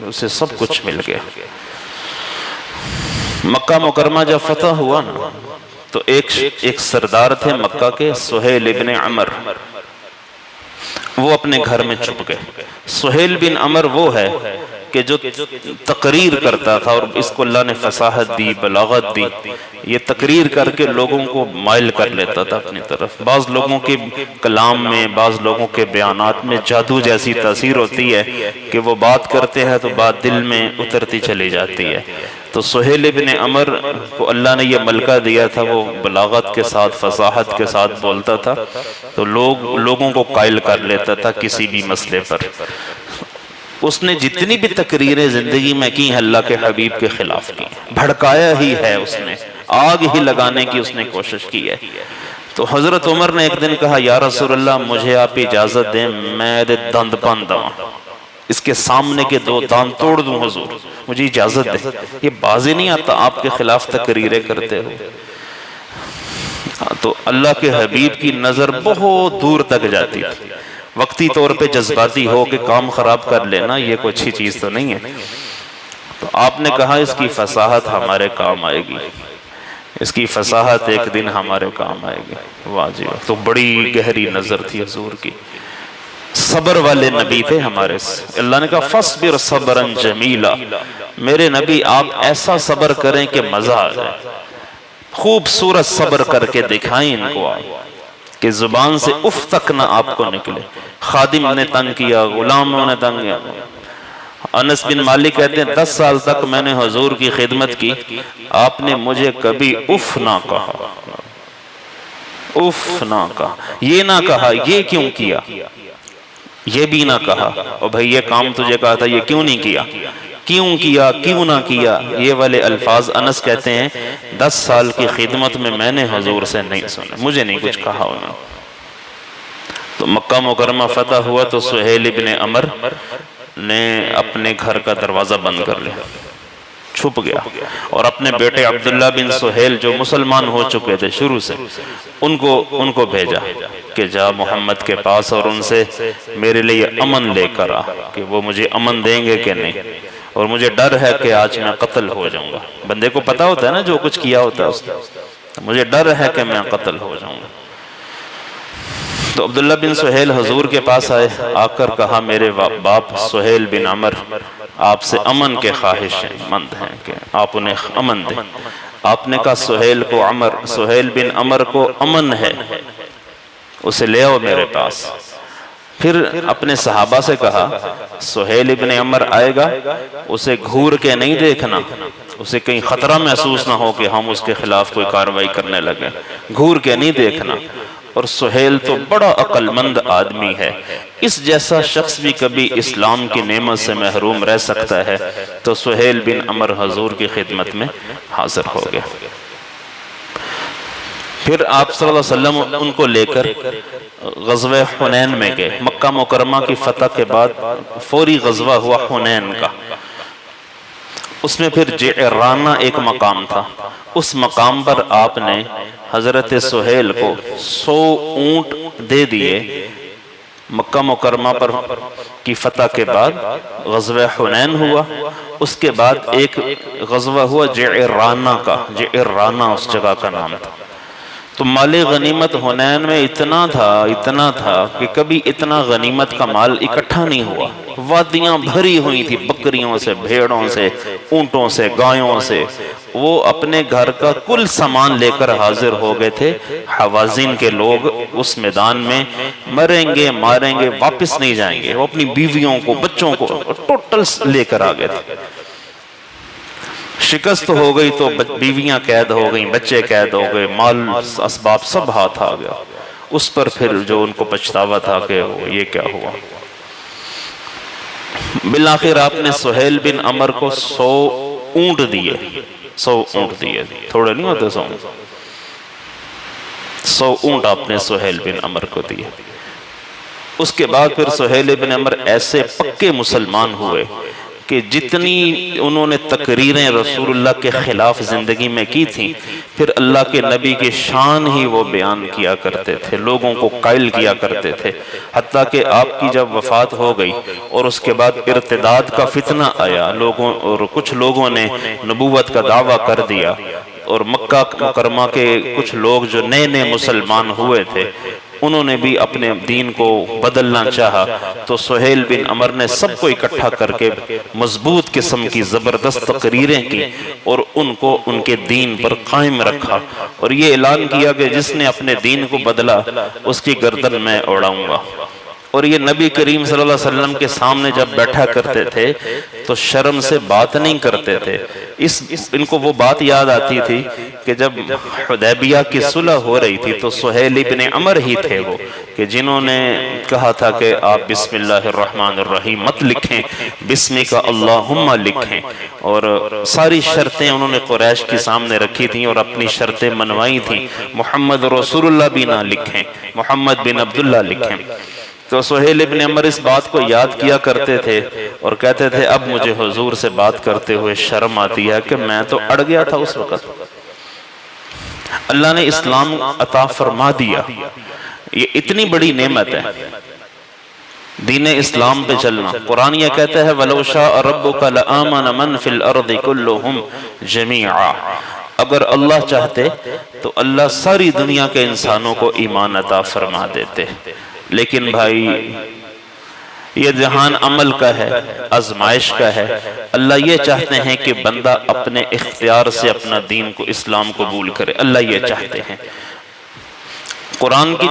اسے سب کچھ مل گیا۔ مکہ مکرمہ جب فتح ہوا نا تو ایک سردار تھے مکہ کے، سہیل ابن عمر، وہ اپنے گھر میں چھپ گئے۔ سہیل بن عمر وہ ہے کہ جو تقریر کرتا تھا، اور اس کو اللہ نے فصاحت دی، بلاغت دی، یہ تقریر کر کے لوگوں کو مائل کر لیتا تھا اپنی طرف۔ بعض لوگوں کے کلام میں، بعض لوگوں کے بیانات میں جادو جیسی تاثیر ہوتی ہے کہ وہ بات کرتے ہیں تو بات دل میں اترتی چلی جاتی ہے۔ تو سہیل ابن عمر کو اللہ نے یہ ملکہ دیا تھا، وہ بلاغت کے ساتھ، فصاحت کے ساتھ بولتا تھا، تو لوگوں کو قائل کر لیتا تھا کسی بھی مسئلے پر۔ اس نے جتنی بھی تقریریں زندگی میں کی ہیں اللہ کے حبیب کے خلاف کی، بھڑکایا ہی ہے، اس نے آگ ہی لگانے کی اس نے کوشش کی ہے۔ تو حضرت عمر نے ایک دن کہا، یا رسول اللہ مجھے آپ اجازت دیں، میں دند پن دوں، اس کے سامنے کے 2 دان توڑ دوں حضور، مجھے اجازت دیں۔ یہ بازی نہیں آتا آپ کے خلاف تقریریں کرتے ہو۔ تو اللہ کے حبیب کی نظر بہت دور تک جاتی تھی۔ وقتی طور پہ جذباتی ہو کہ کام خراب کر لینا یہ کوئی اچھی چیز تو نہیں ہے۔ تو آپ نے کہا اس کی فصاحت ہمارے کام آئے گی، اس کی فصاحت ایک دن ہمارے کام آئے گی۔ واجب تو بڑی گہری نظر تھی حضور کی، صبر والے نبی تھے ہمارے۔ اللہ نے کہا فَاصْبِرْ صَبْرًا جَمِيلًا، میرے نبی آپ ایسا صبر کریں کہ مزہ آ جائے، خوبصورت صبر کر کے دکھائیں ان کو آپ کہ زبان سے اف تک نہ آپ کو نکلے۔ خادم نے تنگ کیا، غلاموں نے تنگ کیا۔ انس بن مالک کہتے ہیں 10 سال تک میں نے حضور کی خدمت کی، آپ نے مجھے کبھی اف نہ کہا، اف نہ کہا، یہ نہ کہا یہ کیوں کیا، یہ بھی نہ کہا اور بھئی یہ کام تجھے کہا تھا یہ کیوں نہیں کیا، کیوں کیا، کیوں نہ کیا، یہ والے الفاظ انس کہتے ہیں 10 سال کی خدمت میں نے حضور سے نہیں سنا، مجھے نہیں کچھ کہا انہوں۔ تو مکہ مکرمہ فتح ہوا تو سہیل ابن عمر نے اپنے گھر کا دروازہ بند کر لیا، چھپ گیا، اور اپنے بیٹے عبداللہ بن سہیل جو مسلمان ہو چکے تھے شروع سے، ان کو بھیجا کہ جا محمد کے پاس اور ان سے میرے لیے امن لے کر آ، کہ وہ مجھے امن دیں گے کہ نہیں، اور مجھے ڈر ہے کہ آج میں قتل ہو جاؤں گا۔ بندے کو پتا ہوتا ہے نا جو کچھ کیا ہوتا ہے اس نے، مجھے ڈر ہے کہ میں قتل ہو جاؤں گا۔ تو عبداللہ بن سہیل حضور کے پاس آئے، آ کر کہا میرے باپ سہیل بن عمر آپ سے امن کے خواہش مند ہیں کہ آپ انہیں امن دیں۔ آپ نے کہا سہیل بن عمر کو امن ہے، اسے لے آؤ میرے پاس۔ پھر اپنے صحابہ سے کہا سہیل ابن عمر آئے گا، اسے گھور کے نہیں دیکھنا، اسے کہیں خطرہ محسوس نہ ہو کہ ہم اس کے خلاف کوئی کارروائی کرنے لگے، گھور کے نہیں دیکھنا۔ اور سہیل تو بڑا عقل مند آدمی ہے، اس جیسا شخص بھی کبھی اسلام کی نعمت سے محروم رہ سکتا ہے، تو سہیل بن عمر حضور کی خدمت میں حاضر ہو گیا۔ پھر آپ صلی اللہ علیہ وسلم ان کو لے کر غزوہ حنین میں گئے۔ مکہ مکرمہ کی فتح کے بعد فوری غزوہ ہوا حنین کا، اس میں پھر جعرانہ ایک مقام تھا، اس مقام پر آپ نے حضرت سہیل کو 100 اونٹ دے دیے۔ مکہ مکرمہ پر کی فتح کے بعد غزوہ حنین ہوا، اس کے بعد ایک غزوہ ہوا جعرانہ کا، جعرانہ اس جگہ کا نام تھا۔ تو مال غنیمت حنین میں اتنا تھا کہ کبھی اتنا غنیمت کا مال اکٹھا نہیں ہوا، وادیاں بھری ہوئی تھی بکریوں سے، بھیڑوں سے، اونٹوں سے، گایوں سے۔ وہ اپنے گھر کا کل سامان لے کر حاضر ہو گئے تھے۔ حوازن کے لوگ اس میدان میں مریں گے ماریں گے، واپس نہیں جائیں گے، وہ اپنی بیویوں کو بچوں کو ٹوٹل لے کر آ گئے تھے۔ شکست ہو گئی تو بیویاں قید ہو گئیں، بچے قید ہو گئے، مال اسباب سب ہاتھ آ گیا۔ اس پر پھر جو ان کو پچھتاوا تھا کہ یہ کیا ہوا۔ بالآخر آپ نے سہیل بن عمر کو 100 اونٹ دیے، 100 اونٹ دیے، تھوڑے نہیں ہوتے 100 اونٹ آپ نے سہیل بن عمر کو دیے۔ اس کے بعد پھر سہیل بن عمر ایسے پکے مسلمان ہوئے کہ جتنی انہوں نے تقریریں رسول اللہ کے خلاف زندگی میں کی تھیں، پھر اللہ کے نبی کی شان ہی وہ بیان کیا کرتے تھے، لوگوں کو قائل کیا کرتے تھے، حتیٰ کہ آپ کی جب وفات ہو گئی اور اس کے بعد ارتداد کا فتنہ آیا، اور کچھ لوگوں نے نبوت کا دعویٰ کر دیا، اور مکہ مکرمہ کے کچھ لوگ جو نئے نئے مسلمان ہوئے تھے انہوں نے بھی اپنے دین کو بدلنا چاہا، تو سہیل بن عمر نے سب کو اکٹھا کر کے مضبوط قسم کی زبردست تقریریں کی اور ان کو ان کے دین پر قائم رکھا، اور یہ اعلان کیا کہ جس نے اپنے دین کو بدلا اس کی گردن میں اڑاؤں گا۔ اور یہ نبی کریم صلی اللہ علیہ وسلم کے سامنے جب بیٹھا کرتے تھے تو شرم سے بات نہیں کرتے تھے۔ ان کو وہ بات یاد آتی تھی کہ جب حدیبیہ کی صلح ہو رہی تھی تو سہیل بن عمر ہی تھے وہ کہ جنہوں نے کہا تھا کہ آپ بسم اللہ الرحمن الرحیم مت لکھیں، بسمک اللہم لکھیں، اور ساری شرطیں انہوں نے قریش کے سامنے رکھی تھیں اور اپنی شرطیں منوائی تھیں، محمد رسول اللہ بھی نہ لکھیں، محمد بن عبداللہ لکھیں۔ تو سہیل ابن عمر اس بات کو یاد کیا کرتے تھے اور کہتے تھے اب مجھے حضور سے بات کرتے ہوئے شرم آتی ہے کہ میں تو اڑ گیا تھا اس وقت۔ اللہ نے اسلام عطا فرما دیا، یہ اتنی بڑی نعمت ہے دین اسلام پہ چلنا۔ قرآن یہ کہتا ہے وَلَوْ شَاءَ رَبُّكَ لَآمَنَ مَنْ فِي الْأَرْضِ كُلُّهُمْ جَمِيعًا، اگر اللہ چاہتے تو اللہ ساری دنیا کے انسانوں کو ایمان عطا فرما دیتے، لیکن بھائی یہ جہان عمل کا ہے، آزمائش کا ہے۔ اللہ یہ چاہتے ہیں کہ بندہ اپنے اختیار سے اپنا دین کو اسلام قبول کرے، اللہ یہ چاہتے ہیں۔ قرآن کی جو